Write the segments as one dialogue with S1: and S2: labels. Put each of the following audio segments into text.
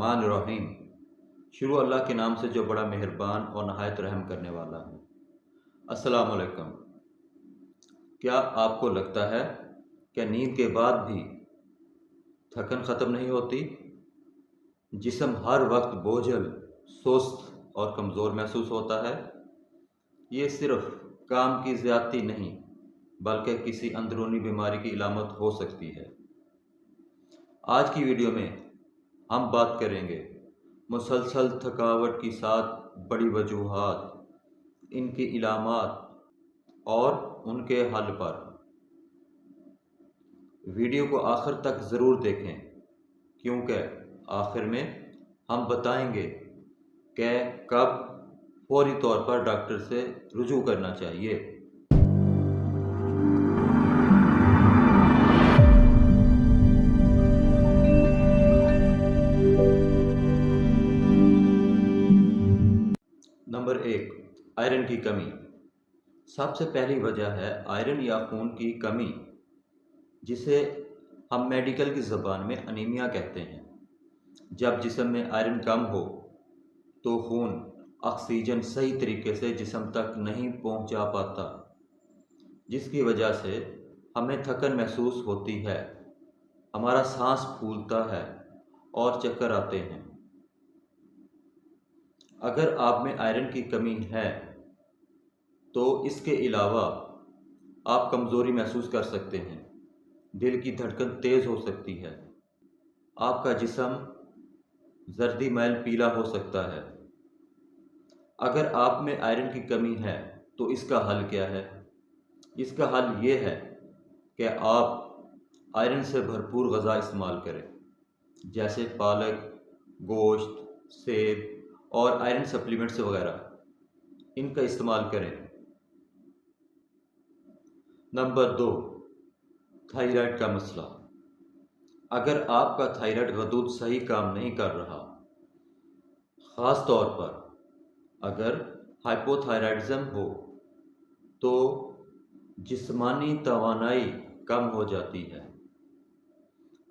S1: الرحمن الرحیم۔ شروع اللہ کے نام سے جو بڑا مہربان اور نہایت رحم کرنے والا ہے۔ السلام علیکم۔ کیا آپ کو لگتا ہے کہ نیند کے بعد بھی تھکن ختم نہیں ہوتی؟ جسم ہر وقت بوجھل، سست اور کمزور محسوس ہوتا ہے؟ یہ صرف کام کی زیادتی نہیں بلکہ کسی اندرونی بیماری کی علامت ہو سکتی ہے۔ آج کی ویڈیو میں ہم بات کریں گے مسلسل تھکاوٹ کی 7 بڑی وجوہات، ان کی علامات اور ان کے حل پر۔ ویڈیو کو آخر تک ضرور دیکھیں کیونکہ آخر میں ہم بتائیں گے کہ کب فوری طور پر ڈاکٹر سے رجوع کرنا چاہیے۔ نمبر 1، آئرن کی کمی۔ سب سے پہلی وجہ ہے آئرن یا خون کی کمی، جسے ہم میڈیکل کی زبان میں انیمیا کہتے ہیں۔ جب جسم میں آئرن کم ہو تو خون آکسیجن صحیح طریقے سے جسم تک نہیں پہنچا پاتا، جس کی وجہ سے ہمیں تھکن محسوس ہوتی ہے، ہمارا سانس پھولتا ہے اور چکر آتے ہیں۔ اگر آپ میں آئرن کی کمی ہے تو اس کے علاوہ آپ کمزوری محسوس کر سکتے ہیں، دل کی دھڑکن تیز ہو سکتی ہے، آپ کا جسم زردی میل پیلا ہو سکتا ہے۔ اگر آپ میں آئرن کی کمی ہے تو اس کا حل کیا ہے؟ اس کا حل یہ ہے کہ آپ آئرن سے بھرپور غذا استعمال کریں، جیسے پالک، گوشت، سیب اور آئرن سپلیمنٹس وغیرہ، ان کا استعمال کریں۔ نمبر 2، تھائرائیڈ کا مسئلہ۔ اگر آپ کا تھائرائیڈ غدود صحیح کام نہیں کر رہا، خاص طور پر اگر ہائپو تھائرائڈزم ہو، تو جسمانی توانائی کم ہو جاتی ہے۔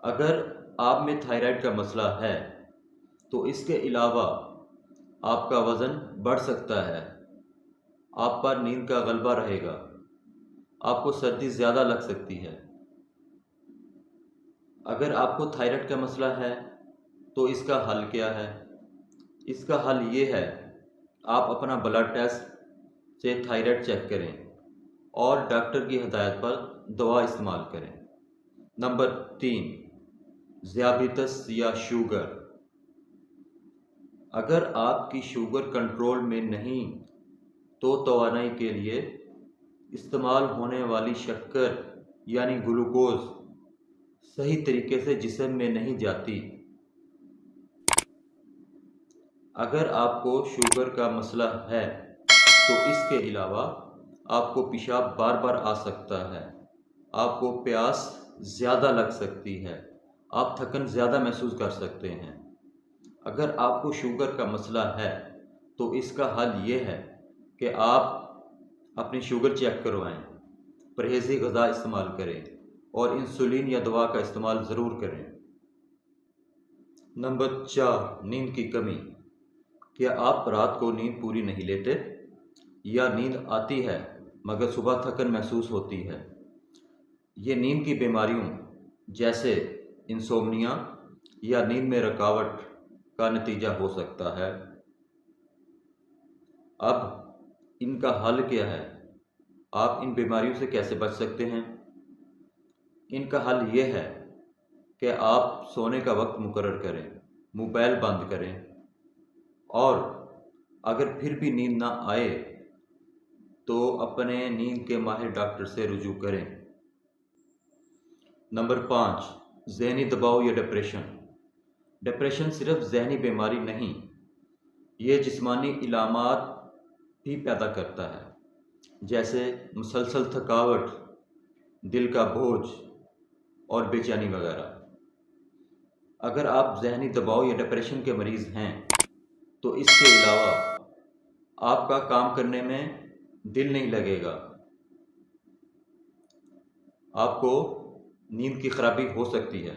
S1: اگر آپ میں تھائرائیڈ کا مسئلہ ہے تو اس کے علاوہ آپ کا وزن بڑھ سکتا ہے، آپ پر نیند کا غلبہ رہے گا، آپ کو سردی زیادہ لگ سکتی ہے۔ اگر آپ کو تھائرائیڈ کا مسئلہ ہے تو اس کا حل کیا ہے؟ اس کا حل یہ ہے آپ اپنا بلڈ ٹیسٹ سے تھائرائیڈ چیک کریں اور ڈاکٹر کی ہدایت پر دوا استعمال کریں۔ نمبر 3، ذیابیطس یا شوگر۔ اگر آپ کی شوگر کنٹرول میں نہیں تو توانائی کے لیے استعمال ہونے والی شکر یعنی گلوکوز صحیح طریقے سے جسم میں نہیں جاتی۔ اگر آپ کو شوگر کا مسئلہ ہے تو اس کے علاوہ آپ کو پیشاب بار بار آ سکتا ہے، آپ کو پیاس زیادہ لگ سکتی ہے، آپ تھکن زیادہ محسوس کر سکتے ہیں۔ اگر آپ کو شوگر کا مسئلہ ہے تو اس کا حل یہ ہے کہ آپ اپنی شوگر چیک کروائیں، پرہیزی غذا استعمال کریں اور انسولین یا دوا کا استعمال ضرور کریں۔ نمبر 4، نیند کی کمی۔ کیا آپ رات کو نیند پوری نہیں لیتے یا نیند آتی ہے مگر صبح تھکن محسوس ہوتی ہے؟ یہ نیند کی بیماریوں جیسے انسومنیا یا نیند میں رکاوٹ کا نتیجہ ہو سکتا ہے۔ اب ان کا حل کیا ہے؟ آپ ان بیماریوں سے کیسے بچ سکتے ہیں؟ ان کا حل یہ ہے کہ آپ سونے کا وقت مقرر کریں، موبائل بند کریں اور اگر پھر بھی نیند نہ آئے تو اپنے نیند کے ماہر ڈاکٹر سے رجوع کریں۔ نمبر 5، ذہنی دباؤ یا ڈپریشن۔ ڈپریشن صرف ذہنی بیماری نہیں، یہ جسمانی علامات بھی پیدا کرتا ہے، جیسے مسلسل تھکاوٹ، دل کا بوجھ اور بے چینی وغیرہ۔ اگر آپ ذہنی دباؤ یا ڈپریشن کے مریض ہیں تو اس کے علاوہ آپ کا کام کرنے میں دل نہیں لگے گا، آپ کو نیند کی خرابی ہو سکتی ہے۔